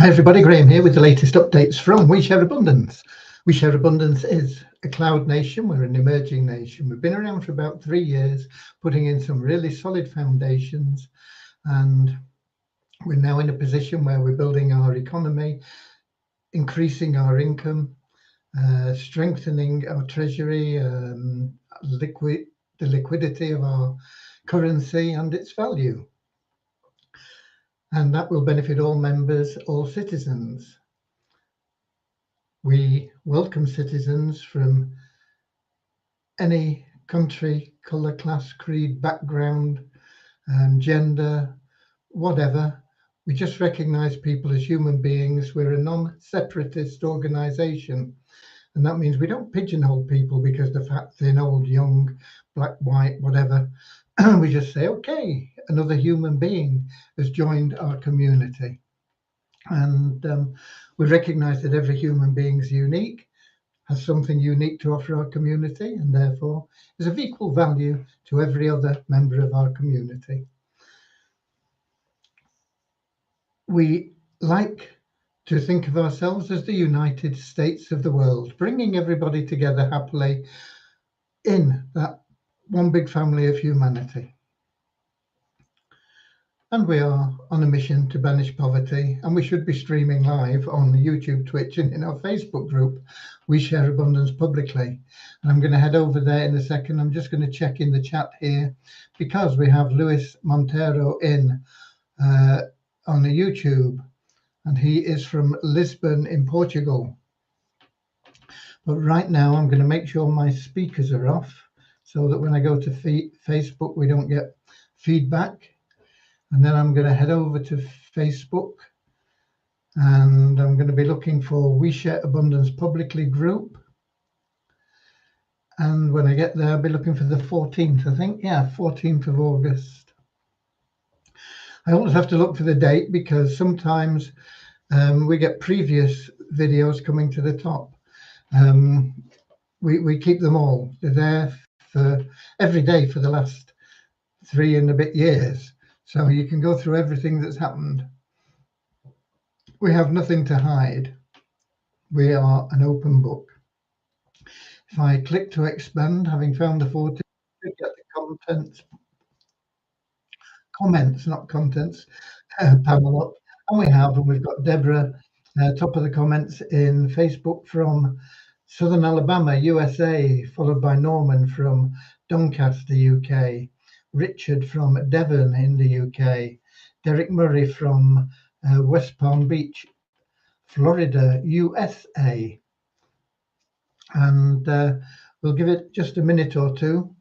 Hi everybody, Graham here with the latest updates from We Share Abundance. We Share Abundance is a cloud nation. We're an emerging nation. We've been around for about 3 years, putting in some really solid foundations, and we're now in a position where we're building our economy, increasing our income, strengthening our treasury, the liquidity of our currency and its value. And that will benefit all members, all citizens. We welcome citizens from any country, colour, class, creed, background, gender, whatever. We just recognise people as human beings. We're a non-separatist organisation, and that means we don't pigeonhole people because they're fat, thin, old, young, black, white, whatever. We just say, okay, another human being has joined our community. And we recognise that every human being is unique, has something unique to offer our community, and therefore is of equal value to every other member of our community. We like to think of ourselves as the United States of the world, bringing everybody together happily in that one big family of humanity. And we are on a mission to banish poverty, and we should be streaming live on YouTube, Twitch, and in our Facebook group, We Share Abundance Publicly. And I'm going to head over there in a second. I'm just going to check in the chat here because we have Luis Montero in on the YouTube, and he is from Lisbon in Portugal. But right now, I'm going to make sure my speakers are off so that when I go to Facebook, we don't get feedback. And then I'm going to head over to Facebook, and I'm going to be looking for We Share Abundance Publicly group. And when I get there, I'll be looking for the 14th, I think. Yeah, 14th of August. I always have to look for the date because sometimes we get previous videos coming to the top. We keep them all. They're there for every day for the last 3 and a bit years. So you can go through everything that's happened. We have nothing to hide. We are an open book. If I click to expand, having found the 14, get the comments, not contents, panel up. And we've got Deborah, top of the comments in Facebook from Southern Alabama, USA, followed by Norman from Doncaster, UK, Richard from Devon in the UK, Derek Murray from West Palm Beach, Florida, USA. And we'll give it just a minute or two,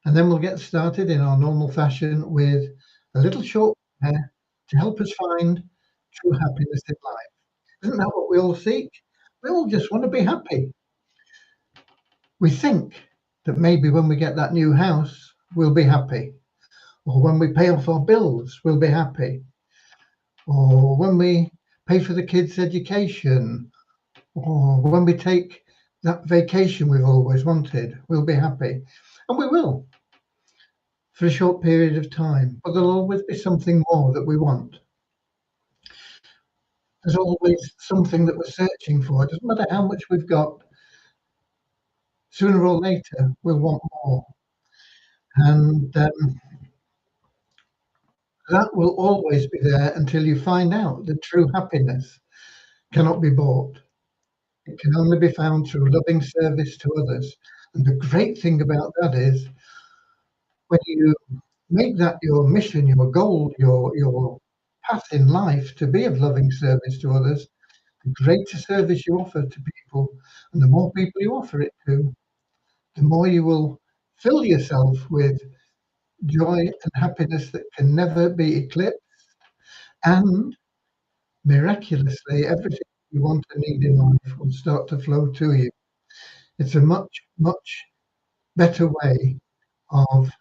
and then we'll get started in our normal fashion with a little short prayer to help us find true happiness in life. Isn't that what we all seek? We all just want to be happy. We think that maybe when we get that new house, we'll be happy. Or when we pay off our bills, we'll be happy. Or when we pay for the kids' education, or when we take that vacation we've always wanted, we'll be happy. And we will for a short period of time, but there'll always be something more that we want. There's always something that we're searching for. It doesn't matter how much we've got, sooner or later we'll want more. And that will always be there until you find out that true happiness cannot be bought. It can only be found through loving service to others. And the great thing about that is when you make that your mission, your goal, your path in life to be of loving service to others, the greater service you offer to people, and the more people you offer it to, the more you will fill yourself with joy and happiness that can never be eclipsed, and miraculously everything you want and need in life will start to flow to you. It's a much, much better way of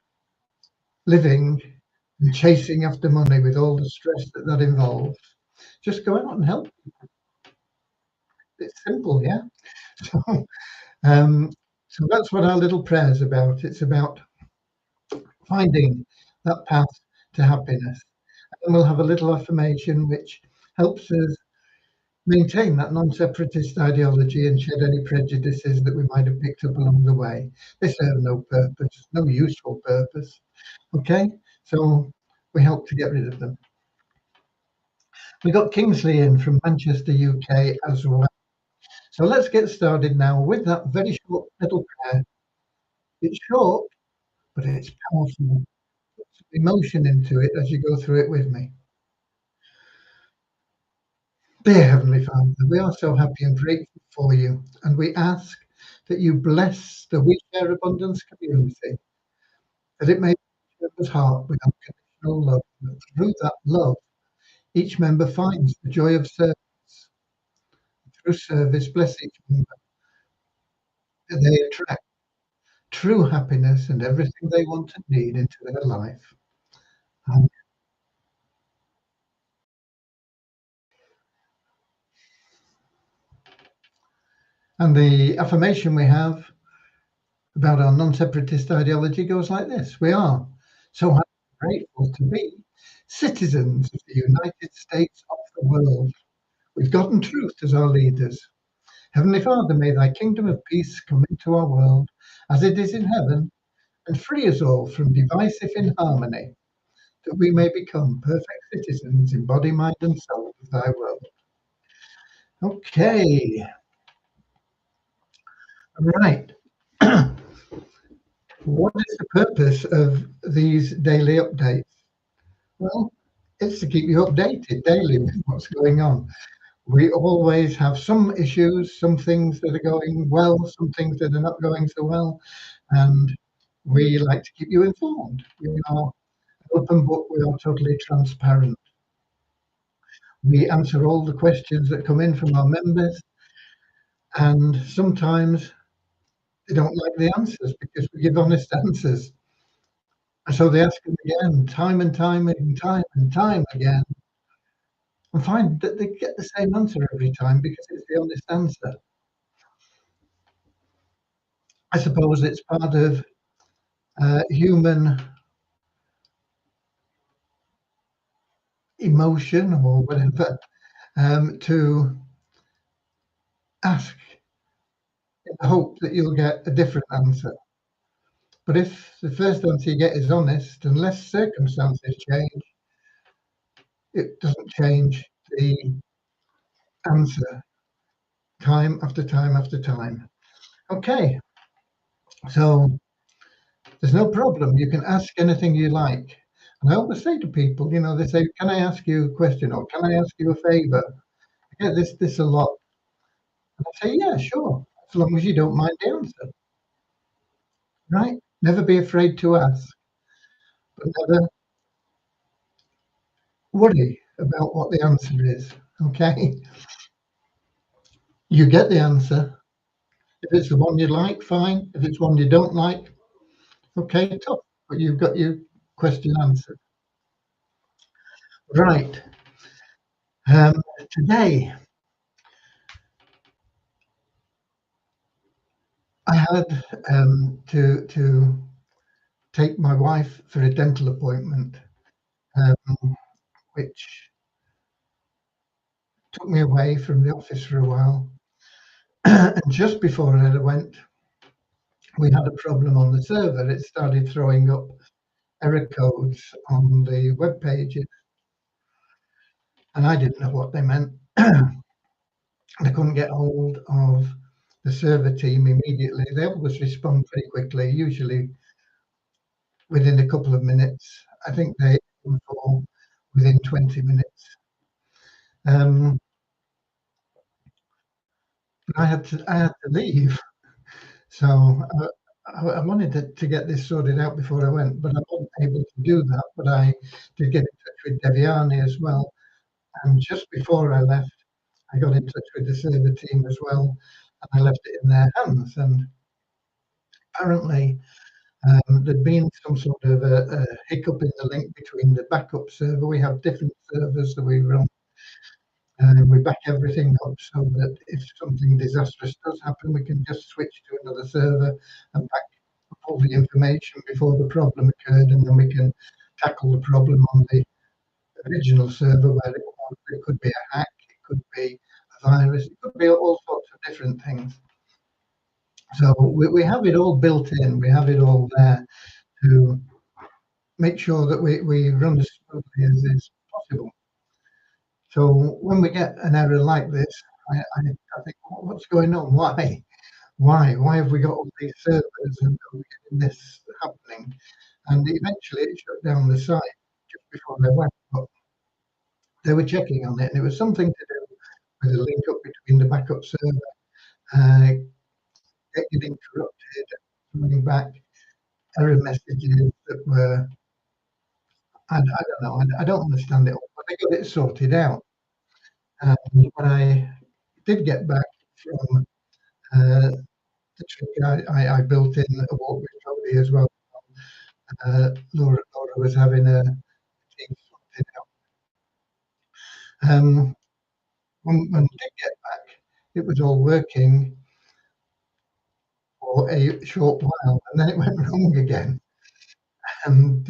living and chasing after money with all the stress that that involves. Just go out and help people. It's simple, yeah? So that's what our little prayer is about. It's about finding that path to happiness. And we'll have a little affirmation which helps us maintain that non-separatist ideology and shed any prejudices that we might have picked up along the way. They serve no purpose, no useful purpose. Okay, so we help to get rid of them. We got Kingsley in from Manchester, UK as well. So let's get started now with that very short little prayer. It's short, but it's powerful. Put some emotion into it as you go through it with me. Dear Heavenly Father, we are so happy and grateful for you, and we ask that you bless the We Share Abundance community, that it may fill his heart with unconditional love, and that through that love, each member finds the joy of service. Through service, bless each member, that they attract true happiness and everything they want and need into their life. Um, And the affirmation we have about our non-separatist ideology goes like this. We are so happy and grateful to be citizens of the United States of the world, with God and truth as our leaders. Heavenly Father, may thy kingdom of peace come into our world as it is in heaven, and free us all from divisive inharmony, that we may become perfect citizens in body, mind, and soul of thy world. Okay, right. What is the purpose of these daily updates? Well, it's to keep you updated daily with what's going on. We always have some issues, some things that are going well, some things that are not going so well, and we like to keep you informed. We are an open book, we are totally transparent. We answer all the questions that come in from our members, and sometimes they don't like the answers because we give honest answers. And so they ask them again, time and time and time and time again, and find that they get the same answer every time because it's the honest answer. I suppose it's part of human emotion or whatever to ask in the hope that you'll get a different answer. But if the first answer you get is honest, unless circumstances change, it doesn't change the answer time after time after time. Okay, so there's no problem. You can ask anything you like. And I always say to people, you know, they say, can I ask you a question or can I ask you a favor? I get this a lot. And I say, yeah, sure, as long as you don't mind the answer, right? Never be afraid to ask, but never worry about what the answer is, okay? You get the answer. If it's the one you like, fine. If it's one you don't like, okay, tough. But you've got your question answered. Right. Today, I had to take my wife for a dental appointment, which took me away from the office for a while. And just before I went, we had a problem on the server. It started throwing up error codes on the web pages, and I didn't know what they meant. I couldn't get hold of the server team immediately. They always respond pretty quickly, usually within a couple of minutes. I think they call within 20 minutes. I had to leave. So I wanted to get this sorted out before I went, but I wasn't able to do that. But I did get in touch with Deviani as well. And just before I left, I got in touch with the server team as well, and I left it in their hands. And apparently, there'd been some sort of a hiccup in the link between the backup server. We have different servers that we run, and we back everything up so that if something disastrous does happen, we can just switch to another server and back up all the information before the problem occurred, and then we can tackle the problem on the original server where it was. It could be a hack, it could be a virus. It could be all sorts of different things. So we have it all built in. We have it all there to make sure that we run as smoothly as is possible. So when we get an error like this, I think, what's going on? Why? Why have we got all these servers and are we getting this happening? And eventually it shut down the site just before they went. But they were checking on it, and it was something to do with a link up between the backup server, uh, getting corrupted, coming back, error messages that were, I don't know, I don't understand it all, but they got it sorted out. And when I did get back from the trip, I built in a walk with Cody as well. Laura was having a team sorted out. When we did get back, it was all working for a short while, and then it went wrong again. And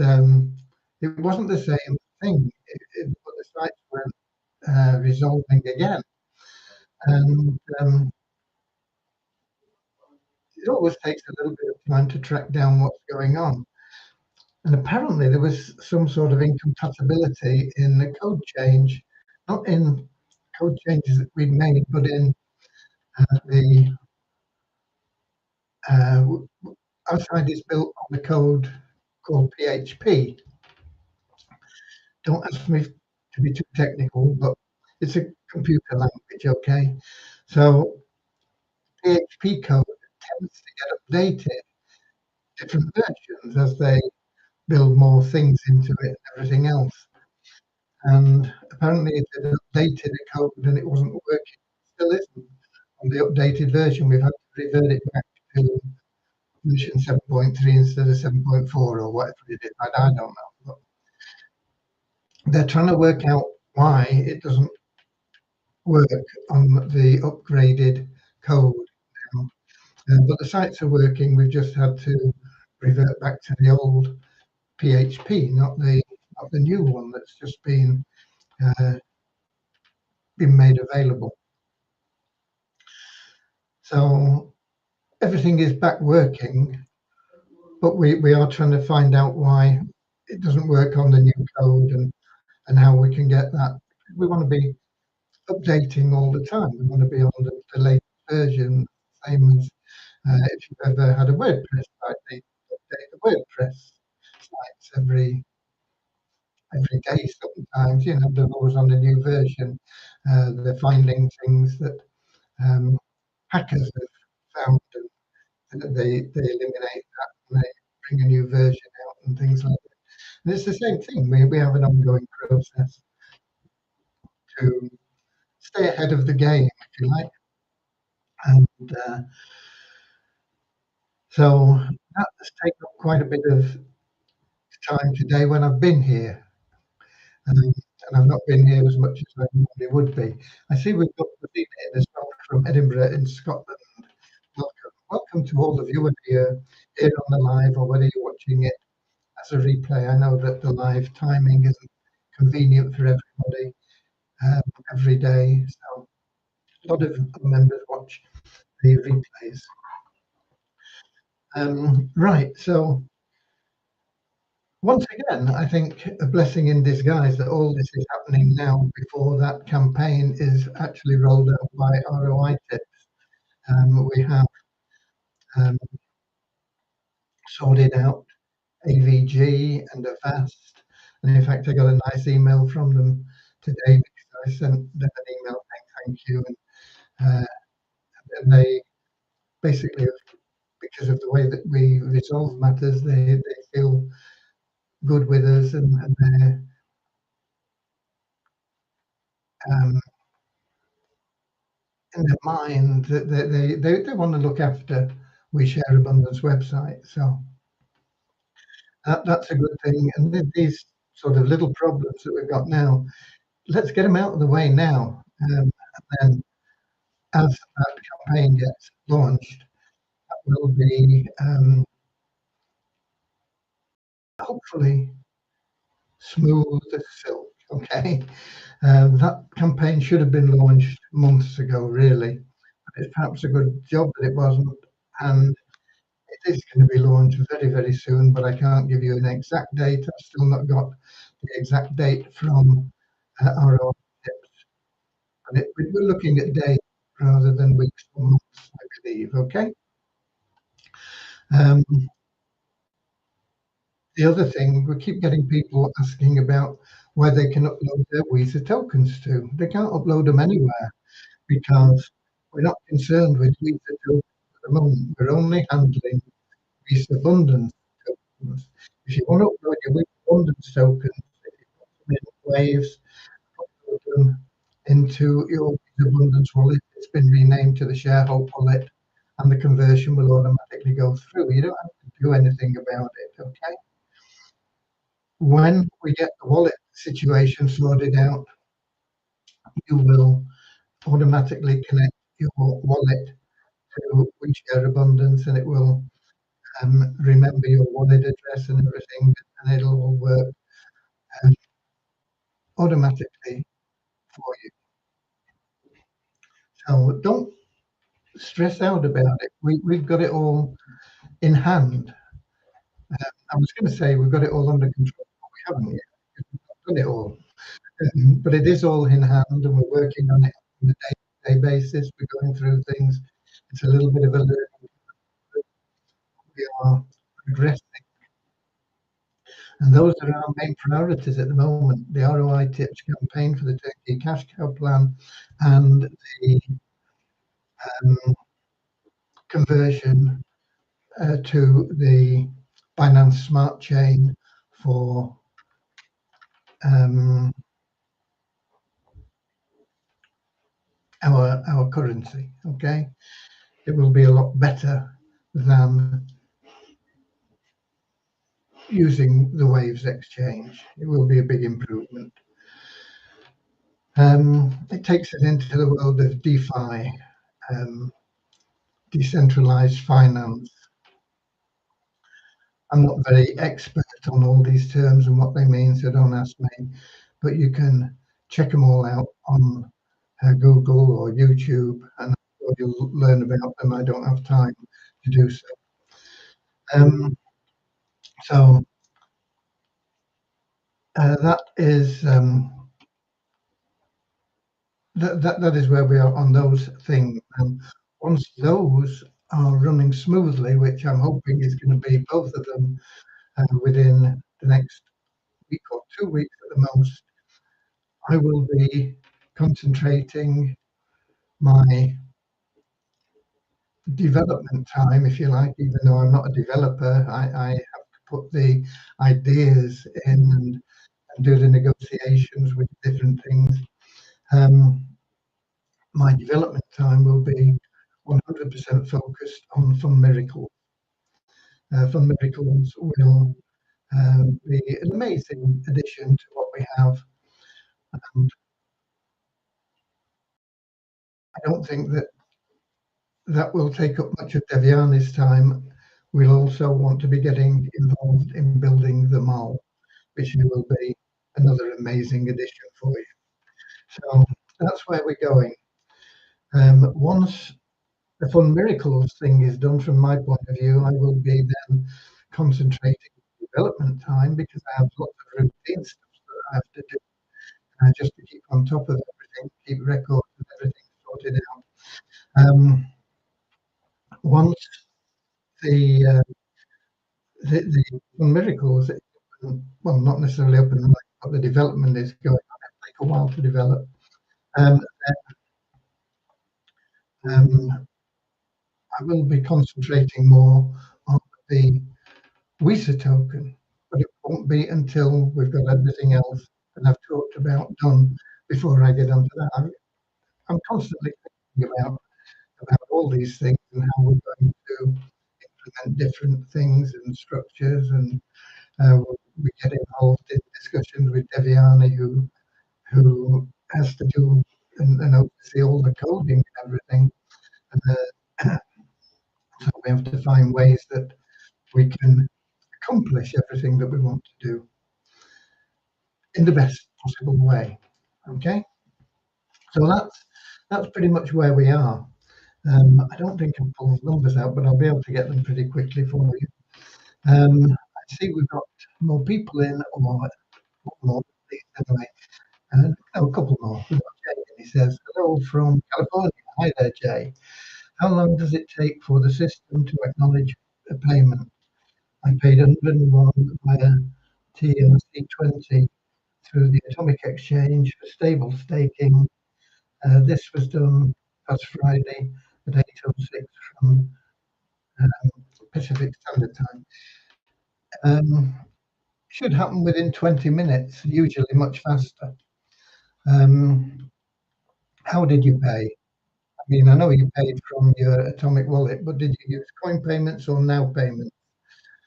it wasn't the same thing, but the sites weren't resolving again. And it always takes a little bit of time to track down what's going on. And apparently there was some sort of incompatibility in the code change, not in code changes that we'd made, but in the our side is built on a code called PHP. Don't ask me to be too technical, but it's a computer language, okay? So PHP code tends to get updated, different versions as they build more things into it and everything else. And apparently it had updated the code and it wasn't working. It still isn't. On the updated version, we've had to revert it back to version 7.3 instead of 7.4 or whatever it is. I don't know. But they're trying to work out why it doesn't work on the upgraded code now. But the sites are working. We've just had to revert back to the old PHP, not the new one that's just uh, been made available. So everything is back working, but we are trying to find out why it doesn't work on the new code and how we can get that. We want to be updating all the time. We want to be on the latest version, same as if you've ever had a WordPress site, they update the WordPress sites every day sometimes, they're always on a new version. They're finding things that hackers have found and they eliminate that and they bring a new version out and things like that. And it's the same thing. We have an ongoing process to stay ahead of the game, if you like. And so that has taken up quite a bit of time today when I've been here. And I've not been here as much as I normally would be. I see we've got the in as well from Edinburgh in Scotland. Welcome. Welcome to all of you, whether you're here on the live or whether you're watching it as a replay. I know that the live timing isn't convenient for everybody every day. So a lot of members watch the replays. Right, so once again, I think a blessing in disguise that all this is happening now before that campaign is actually rolled out by ROI Tips. We have sorted out AVG and Avast, and in fact, I got a nice email from them today because I sent them an email saying thank you, and they basically, because of the way that we resolve matters, they feel good with us, and they're in their mind that they want to look after We Share Abundance website. So that's a good thing. And these sort of little problems that we've got now, let's get them out of the way now. And then as that campaign gets launched, that will be hopefully smooth as silk. Okay. That campaign should have been launched months ago, really. It's perhaps a good job that it wasn't, and it is going to be launched very, very soon, but I can't give you an exact date. I've still not got the exact date from our own tips. But we're looking at days rather than weeks or months, I believe. Okay. Um, the other thing, we keep getting people asking about where they can upload their Weezer tokens to. They can't upload them anywhere because we're not concerned with Weezer tokens at the moment. We're only handling Weezer Abundance tokens. If you want to upload your Weezer Abundance tokens, if you put them in Waves, upload them into your Weezer Abundance wallet. It's been renamed to the Sharehold wallet, and the conversion will automatically go through. You don't have to do anything about it. Okay. When we get the wallet situation sorted out, you will automatically connect your wallet to WeShare Abundance, and it will remember your wallet address and everything, and it'll all work um, automatically for you. So don't stress out about it. We've got it all in hand. I was going to say we've got it all under control, but we haven't yet. We've not done it all. But it is all in hand, and we're working on it on a day-to-day basis. We're going through things. It's a little bit of a learning. We are progressing, and those are our main priorities at the moment: the ROI Tips campaign for the Turkey Cash Cow plan, and the um, conversion to the Binance Smart Chain for um, our currency. Okay, it will be a lot better than using the Waves exchange. It will be a big improvement. It takes us into the world of DeFi, decentralized finance. I'm not very expert on all these terms and what they mean, so don't ask me. But you can check them all out on Google or YouTube, and you'll learn about them. I don't have time to do so. So that is that is where we are on those things. And once those are running smoothly, which I'm hoping is going to be both of them within the next week or 2 weeks at the most, I will be concentrating my development time, if you like, even though I'm not a developer. I have to put the ideas in and do the negotiations with different things. My development time will be 100% focused on Fund Miracles. Fund Miracles will be an amazing addition to what we have. And I don't think that that will take up much of Devyani's time. We'll also want to be getting involved in building the mall, which will be another amazing addition for you. So that's where we're going. Once the Fund Miracles thing is done, from my point of view, I will be then concentrating on development time because I have lots of routine stuff that I have to do just to keep on top of everything, keep records of everything sorted out. Once the the Fund Miracles, well, not necessarily open, but the development is going on. It'll take a while to develop. Um, I will be concentrating more on the Weezer token, but it won't be until we've got everything else that I've talked about done before I get onto that. I'm constantly thinking about all these things and how we're going to implement different things and structures, and we get involved in discussions with Devyani, who has to do and oversee all the coding and everything. So we have to find ways that we can accomplish everything that we want to do in the best possible way. Okay, so that's pretty much where we are. I don't think I'll pull the numbers out, but I'll be able to get them pretty quickly for you. I see we've got more people in, or more, anyway. A couple more. We've got Jay, and he says, "Hello from California. Hi there, Jay. How long does it take for the system to acknowledge a payment? I paid 101 via TRC20 through the Atomic Exchange for stable staking. This was done last Friday at 8:06 from Pacific Standard Time. Should happen within 20 minutes, usually much faster. How did you pay? I mean, I know you paid from your Atomic wallet, but did you use coin payments or now payments?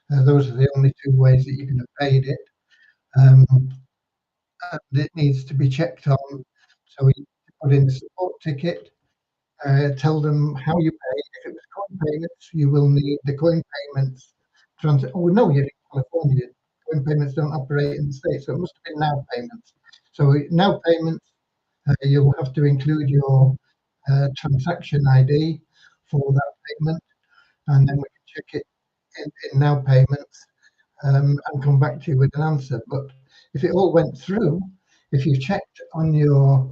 Those are the only two ways that you can have paid it. And it needs to be checked on. So you put in the support ticket, tell them how you paid. If it was coin payments, you will need the coin payments. Oh, no, you're in California. Coin payments don't operate in the States, so it must have been now payments. So now payments, you'll have to include your transaction ID for that payment, and then we can check it in now payments and come back to you with an answer. But if it all went through, if you checked on your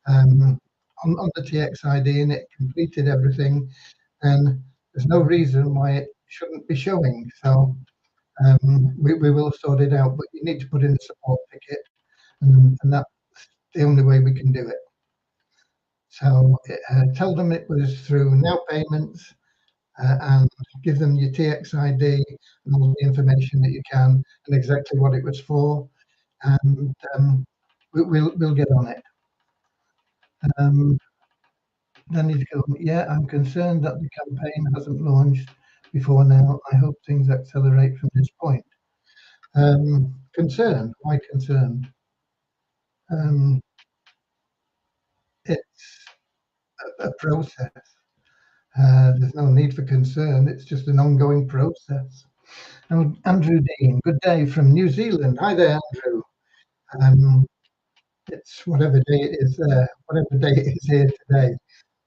on the TXID and it completed everything, then there's no reason why it shouldn't be showing. So we will sort it out, but you need to put in the support ticket, and that's the only way we can do it. So tell them it was through now payments and give them your TXID and all the information that you can and exactly what it was for, and we'll get on it. Then he's going, yeah, I'm concerned that the campaign hasn't launched before now. I hope things accelerate from this point. Concerned? Why concerned? It's a process. There's no need for concern. It's just an ongoing process. And Andrew Dean, good day from New Zealand. Hi there, Andrew. It's whatever day it is there, whatever day it is here today.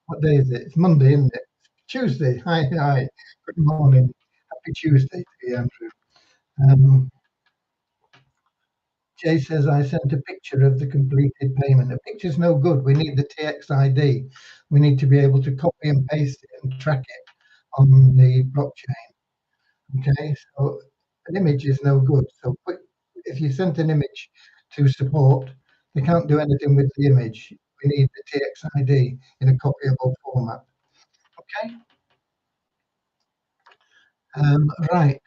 What day is it? It's Monday, isn't it? Tuesday. Hi, hi. Good morning. Happy Tuesday to you, Andrew. Jay says, I sent a picture of the completed payment. The picture's no good. We need the TXID. We need to be able to copy and paste it and track it on the blockchain. Okay, so an image is no good. So if you sent an image to support, they can't do anything with the image. We need the TXID in a copyable format. Okay. Right.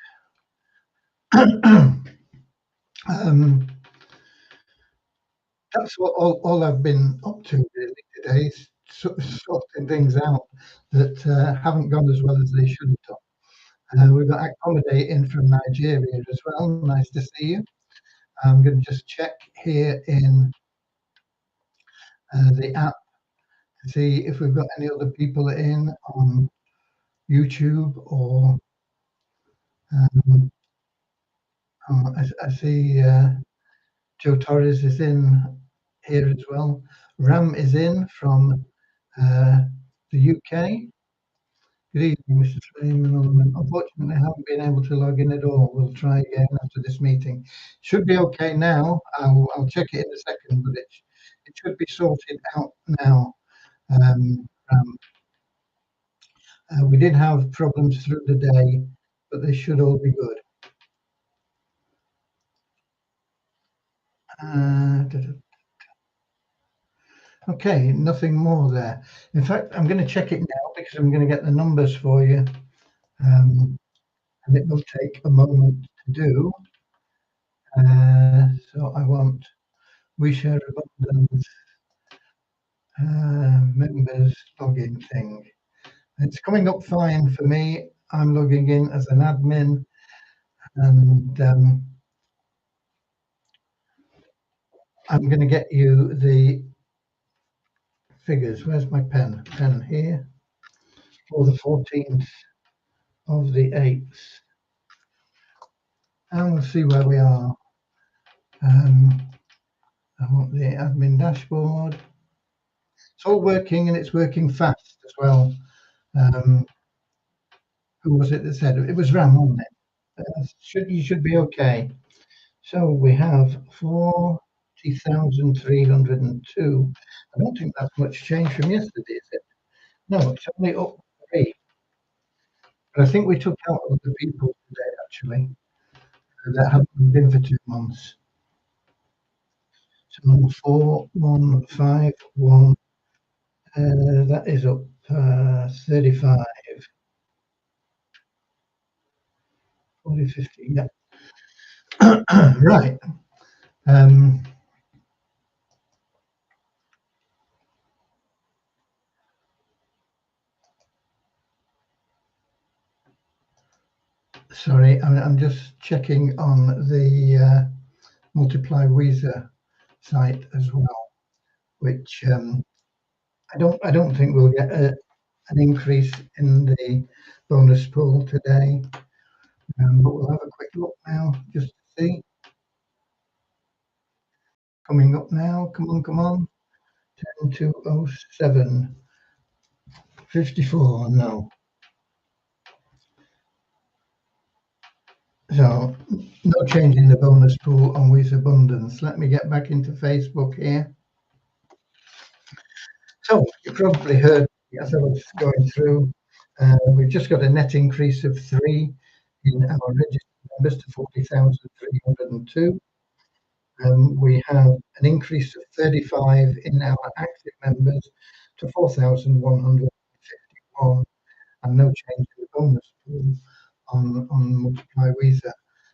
That's what all I've been up to really today, is sorting things out that haven't gone as well as they should have done. We've got Accommodate in from Nigeria as well. Nice to see you. I'm going to just check here in the app to see if we've got any other people in on YouTube or I see Joe Torres is in here as well. Ram is in from the UK. Good evening, Mr. Freeman. Unfortunately, I haven't been able to log in at all. We'll try again after this meeting. Should be okay now. I'll check it in a second, but it should be sorted out now. We did have problems through the day, but they should all be good. Okay, nothing more there. In fact, I'm going to check it now because I'm going to get the numbers for you. And it will take a moment to do. So I want WeShare Abundance members login thing. It's coming up fine for me. I'm logging in as an admin, and I'm going to get you the figures. Where's my pen? Pen here for the 14th of the 8th. And we'll see where we are. I want the admin dashboard. It's all working and it's working fast as well. Who was it that said it? It was Ram, wasn't it? You should be okay. So we have 40,302. I don't think that's much change from yesterday, is it? No, it's only up 3. But I think we took out other people today, actually, that haven't been for 2 months. So 4151, that is up 35. 40, 50, yeah. Right. Sorry, I'm just checking on the Multiply Weezer site as well, which I don't think we'll get an increase in the bonus pool today, but we'll have a quick look now just to see. Coming up now, come on, 10207, 54, no. So no change in the bonus pool on Weezer Abundance. Let me get back into Facebook here. So you probably heard as I was going through, we've just got a net increase of 3 in our registered members to 40,302. We have an increase of 35 in our active members to 4,151, and no change in the bonus pool on Multiply Weezer.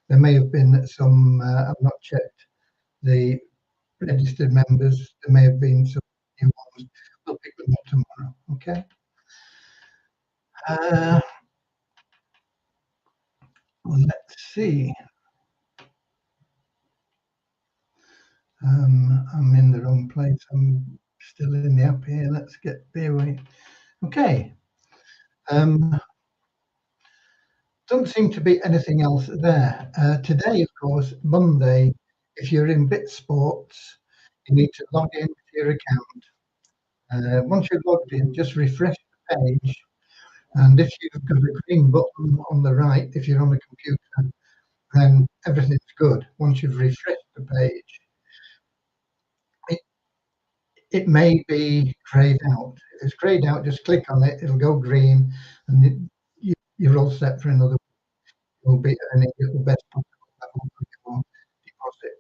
There may have been some, I've not checked the registered members, there may have been some new ones. We'll pick them up tomorrow, okay? Let's see. I'm in the wrong place. I'm still in the app here. Let's get there. Okay. Don't seem to be anything else there. Today, of course, Monday, if you're in Bit Sports, you need to log into your account. Once you've logged in, just refresh the page. And if you've got a green button on the right, if you're on the computer, then everything's good. Once you've refreshed the page, it may be grayed out. If it's grayed out, just click on it, it'll go green, and you're all set for another. You'll be earning at the best possible level for your deposit.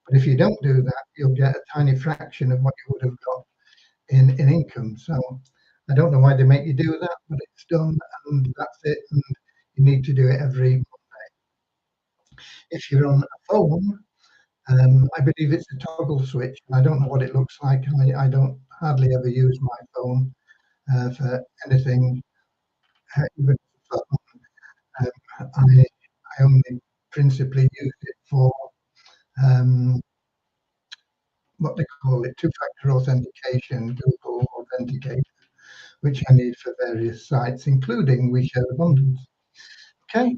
But if you don't do that, you'll get a tiny fraction of what you would have got in income. So I don't know why they make you do that, but it's done, and that's it. And you need to do it every Monday. If you're on a phone, I believe it's a toggle switch. I don't know what it looks like. I don't hardly ever use my phone for anything, even for phone. I only principally use it for what they call it, two-factor authentication, Google Authenticator, which I need for various sites, including WeShare Abundance. Okay.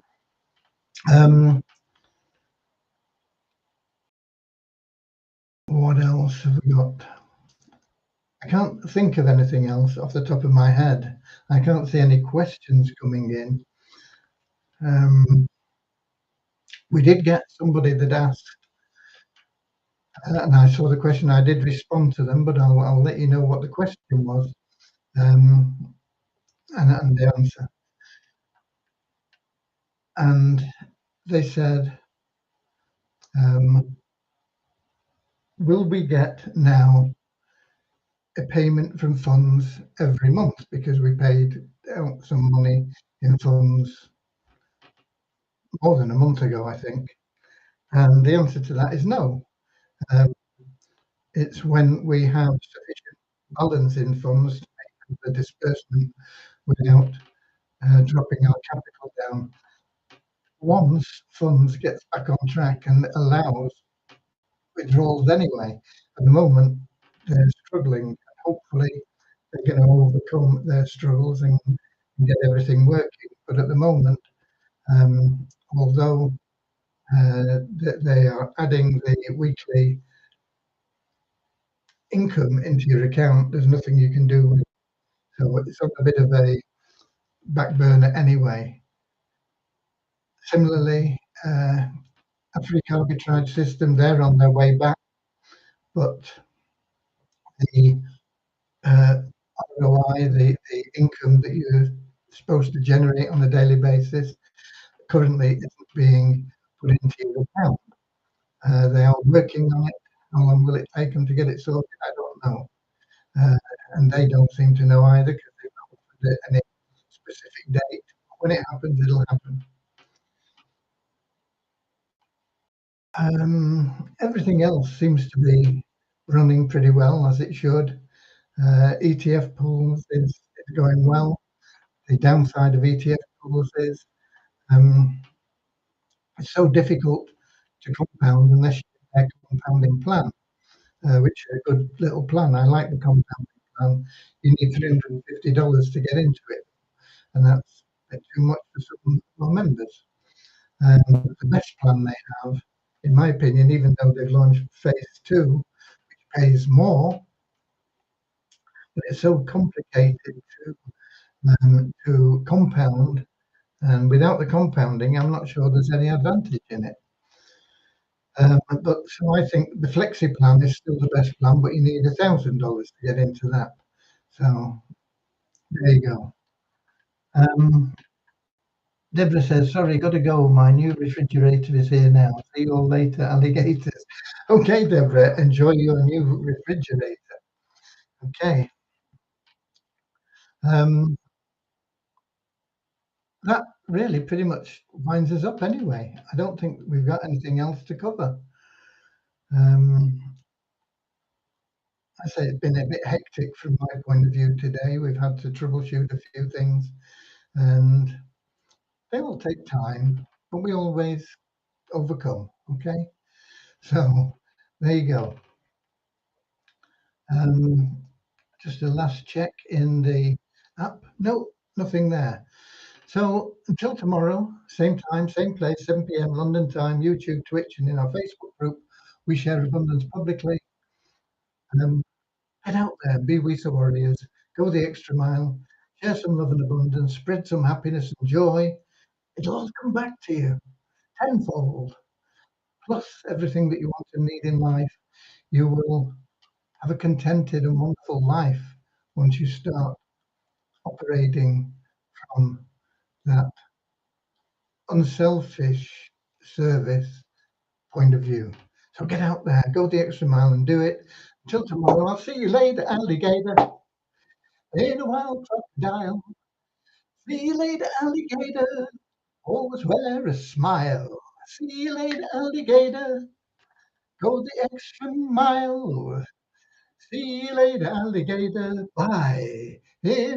What else have we got? I can't think of anything else off the top of my head. I can't see any questions coming in. We did get somebody that asked, and I saw the question. I did respond to them, but I'll let you know what the question was, and the answer. And they said, will we get now a payment from funds every month, because we paid out some money in funds more than a month ago, I think. And the answer to that is no. It's when we have sufficient balance in funds to make the disbursement without dropping our capital down. Once funds gets back on track and allows withdrawals anyway, at the moment they're struggling. Hopefully they're going to overcome their struggles and get everything working. But at the moment, although they are adding the weekly income into your account, there's nothing you can do with it. So it's on a bit of a back burner anyway. Similarly, a free arbitrage system, they're on their way back, but the ROI, the income that you're supposed to generate on a daily basis, currently isn't being put into your account. They are working on it. How long will it take them to get it sorted? I don't know. And they don't seem to know either because they've not offered any specific date. When it happens, it'll happen. Everything else seems to be running pretty well as it should. ETF pools is going well. The downside of ETF pools is um, it's so difficult to compound unless you have a compounding plan, which is a good little plan. I like the compounding plan. You need $350 to get into it, and that's a bit too much for some of our members. The best plan they have, in my opinion, even though they've launched phase two, which pays more, but it's so complicated to compound, and without the compounding, I'm not sure there's any advantage in it. But so I think the flexi plan is still the best plan, but you need $1,000 to get into that. So there you go. Deborah says, sorry, got to go. My new refrigerator is here now. See you all later, alligators. Okay, Deborah, enjoy your new refrigerator. Okay. That really pretty much winds us up anyway. I don't think we've got anything else to cover. I say it's been a bit hectic from my point of view today. We've had to troubleshoot a few things and they will take time, but we always overcome. Okay. So there you go. Just a last check in the app. No, nothing there. So until tomorrow, same time, same place, 7 p.m. London time, YouTube, Twitch, and in our Facebook group, we share abundance publicly. Head out there, be We Warriors, go the extra mile, share some love and abundance, spread some happiness and joy. It'll all come back to you tenfold, plus everything that you want and need in life. You will have a contented and wonderful life once you start operating from that unselfish service point of view. So get out there, go the extra mile and do it. Until tomorrow, I'll see you later, alligator. In a wild crocodile. See you later, alligator. Always wear a smile. See you later, alligator. Go the extra mile. See you later, alligator. Bye. In a